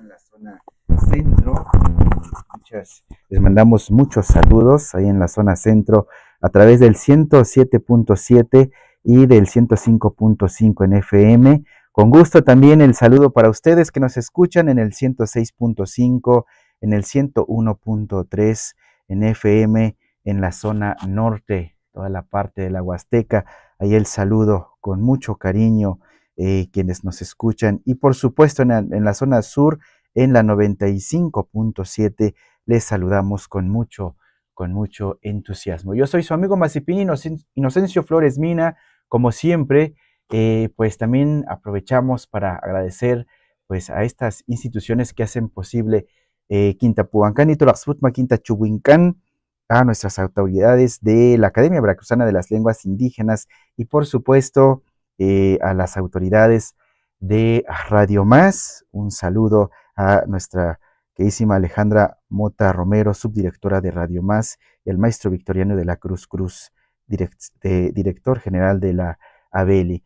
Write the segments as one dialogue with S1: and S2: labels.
S1: en la zona centro. Les mandamos muchos saludos ahí en la zona centro a través del 107.7 y del 105.5 en FM. Con gusto también el saludo para ustedes que nos escuchan en el 106.5, en el 101.3 en FM en la zona norte, toda la parte de la Huasteca. Ahí el saludo con mucho cariño, quienes nos escuchan. Y por supuesto en la zona sur, en la 95.7, les saludamos con mucho entusiasmo. Yo soy su amigo Mazipín Inocencio Flores Mina, como siempre. Pues también aprovechamos para agradecer pues a estas instituciones que hacen posible Quintapuancán y Tolaxputma Quintachuhuincán, a nuestras autoridades de la Academia Veracruzana de las Lenguas Indígenas y por supuesto a las autoridades de Radio Más. Un saludo a nuestra queridísima Alejandra Mota Romero, subdirectora de Radio Más, y el maestro Victoriano de la Cruz Cruz, director general de la ABELI.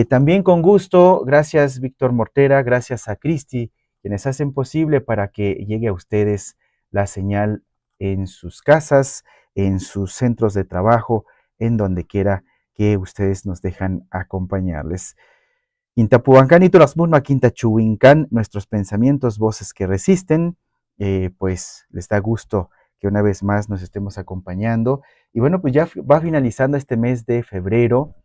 S1: También con gusto, gracias Víctor Mortera, gracias a Cristi, quienes hacen posible para que llegue a ustedes la señal en sus casas, en sus centros de trabajo, en donde quiera que ustedes nos dejan acompañarles. Quintapuancán y Tolasmurma Quintachuhuincán, nuestros pensamientos, voces que resisten, pues les da gusto que una vez más nos estemos acompañando. Y bueno, pues ya va finalizando este mes de febrero,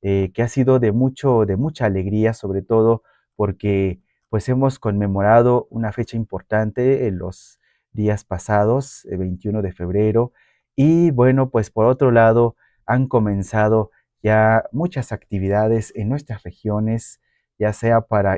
S1: que ha sido de mucha alegría, sobre todo porque pues hemos conmemorado una fecha importante en los días pasados, el 21 de febrero, y bueno, pues por otro lado han comenzado ya muchas actividades en nuestras regiones, ya sea para